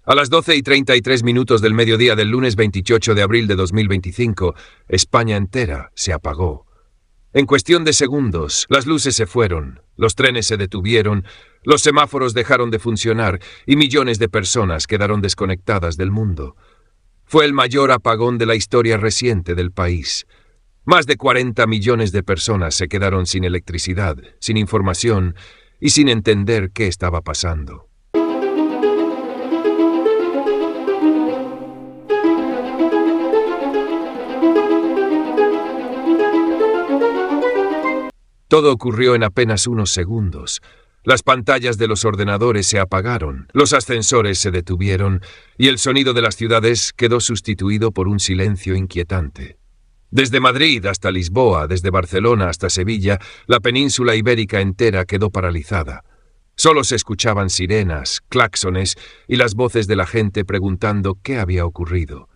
A las 12:33 del mediodía del lunes 28 de abril de 2025, España entera se apagó. En cuestión de segundos, las luces se fueron, los trenes se detuvieron, los semáforos dejaron de funcionar y millones de personas quedaron desconectadas del mundo. Fue el mayor apagón de la historia reciente del país. Más de 40 millones de personas se quedaron sin electricidad, sin información y sin entender qué estaba pasando. Todo ocurrió en apenas unos segundos. Las pantallas de los ordenadores se apagaron, los ascensores se detuvieron y el sonido de las ciudades quedó sustituido por un silencio inquietante. Desde Madrid hasta Lisboa, desde Barcelona hasta Sevilla, la península ibérica entera quedó paralizada. Solo se escuchaban sirenas, claxones y las voces de la gente preguntando qué había ocurrido.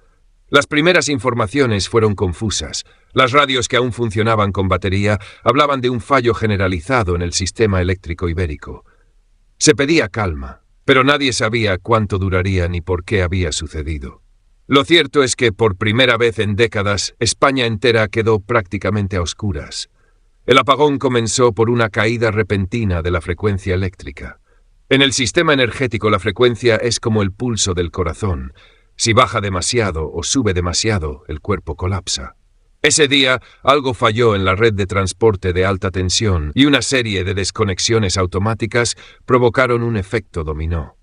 Las primeras informaciones fueron confusas. Las radios que aún funcionaban con batería hablaban de un fallo generalizado en el sistema eléctrico ibérico. Se pedía calma, pero nadie sabía cuánto duraría ni por qué había sucedido. Lo cierto es que por primera vez en décadas, España entera quedó prácticamente a oscuras. El apagón comenzó por una caída repentina de la frecuencia eléctrica. En el sistema energético la frecuencia es como el pulso del corazón. Si baja demasiado o sube demasiado, el cuerpo colapsa. Ese día, algo falló en la red de transporte de alta tensión y una serie de desconexiones automáticas provocaron un efecto dominó.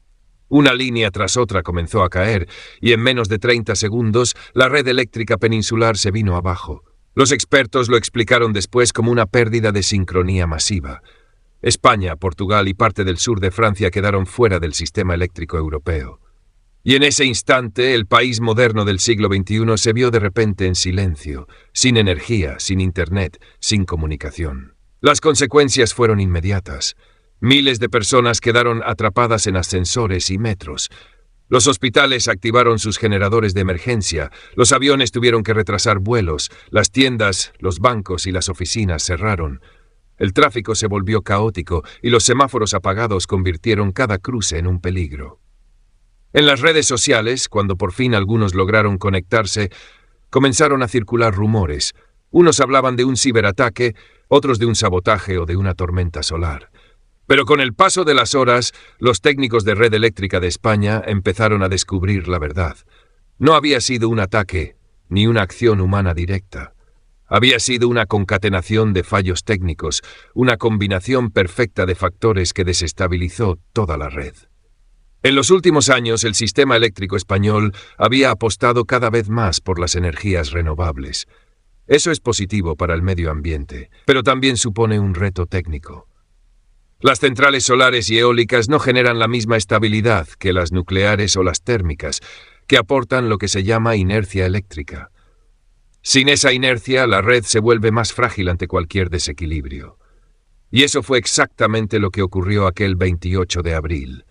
Una línea tras otra comenzó a caer y en menos de 30 segundos la red eléctrica peninsular se vino abajo. Los expertos lo explicaron después como una pérdida de sincronía masiva. España, Portugal y parte del sur de Francia quedaron fuera del sistema eléctrico europeo. Y en ese instante, el país moderno del siglo XXI se vio de repente en silencio, sin energía, sin internet, sin comunicación. Las consecuencias fueron inmediatas. Miles de personas quedaron atrapadas en ascensores y metros. Los hospitales activaron sus generadores de emergencia, los aviones tuvieron que retrasar vuelos, las tiendas, los bancos y las oficinas cerraron. El tráfico se volvió caótico y los semáforos apagados convirtieron cada cruce en un peligro. En las redes sociales, cuando por fin algunos lograron conectarse, comenzaron a circular rumores. Unos hablaban de un ciberataque, otros de un sabotaje o de una tormenta solar. Pero con el paso de las horas, los técnicos de Red Eléctrica de España empezaron a descubrir la verdad. No había sido un ataque, ni una acción humana directa. Había sido una concatenación de fallos técnicos, una combinación perfecta de factores que desestabilizó toda la red. En los últimos años, el sistema eléctrico español había apostado cada vez más por las energías renovables. Eso es positivo para el medio ambiente, pero también supone un reto técnico. Las centrales solares y eólicas no generan la misma estabilidad que las nucleares o las térmicas, que aportan lo que se llama inercia eléctrica. Sin esa inercia, la red se vuelve más frágil ante cualquier desequilibrio. Y eso fue exactamente lo que ocurrió aquel 28 de abril.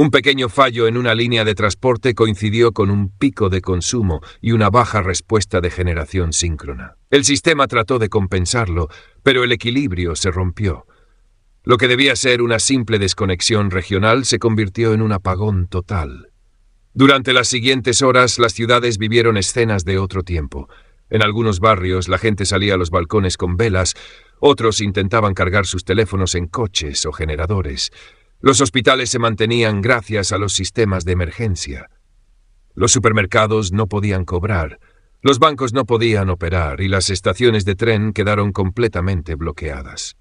Un pequeño fallo en una línea de transporte coincidió con un pico de consumo y una baja respuesta de generación síncrona. El sistema trató de compensarlo, pero el equilibrio se rompió. Lo que debía ser una simple desconexión regional se convirtió en un apagón total. Durante las siguientes horas, las ciudades vivieron escenas de otro tiempo. En algunos barrios, la gente salía a los balcones con velas, otros intentaban cargar sus teléfonos en coches o generadores. Los hospitales se mantenían gracias a los sistemas de emergencia. Los supermercados no podían cobrar, los bancos no podían operar y las estaciones de tren quedaron completamente bloqueadas.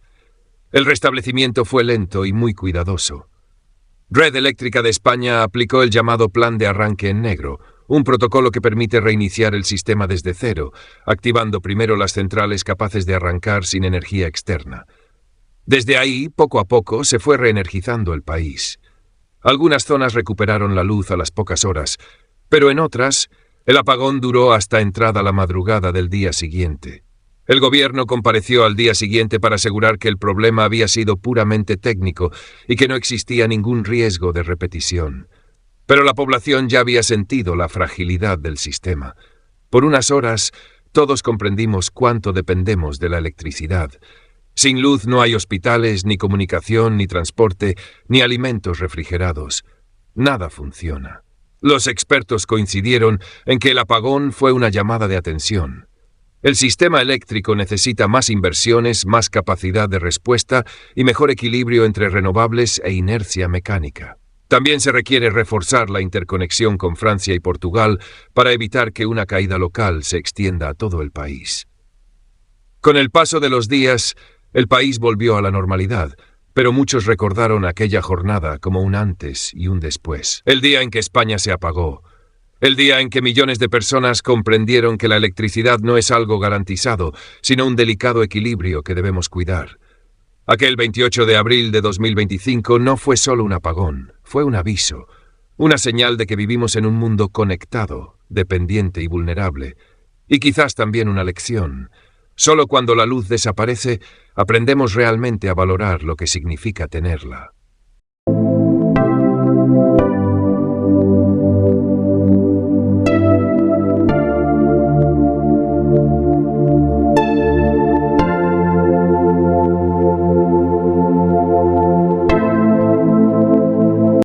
El restablecimiento fue lento y muy cuidadoso. Red Eléctrica de España aplicó el llamado Plan de Arranque en Negro, un protocolo que permite reiniciar el sistema desde cero, activando primero las centrales capaces de arrancar sin energía externa. Desde ahí, poco a poco, se fue reenergizando el país. Algunas zonas recuperaron la luz a las pocas horas, pero en otras, el apagón duró hasta entrada la madrugada del día siguiente. El gobierno compareció al día siguiente para asegurar que el problema había sido puramente técnico y que no existía ningún riesgo de repetición. Pero la población ya había sentido la fragilidad del sistema. Por unas horas, todos comprendimos cuánto dependemos de la electricidad. Sin luz no hay hospitales, ni comunicación, ni transporte, ni alimentos refrigerados. Nada funciona. Los expertos coincidieron en que el apagón fue una llamada de atención. El sistema eléctrico necesita más inversiones, más capacidad de respuesta y mejor equilibrio entre renovables e inercia mecánica. También se requiere reforzar la interconexión con Francia y Portugal para evitar que una caída local se extienda a todo el país. Con el paso de los días, el país volvió a la normalidad, pero muchos recordaron aquella jornada como un antes y un después. El día en que España se apagó. El día en que millones de personas comprendieron que la electricidad no es algo garantizado, sino un delicado equilibrio que debemos cuidar. Aquel 28 de abril de 2025 no fue solo un apagón, fue un aviso, una señal de que vivimos en un mundo conectado, dependiente y vulnerable, y quizás también una lección. Solo cuando la luz desaparece, aprendemos realmente a valorar lo que significa tenerla.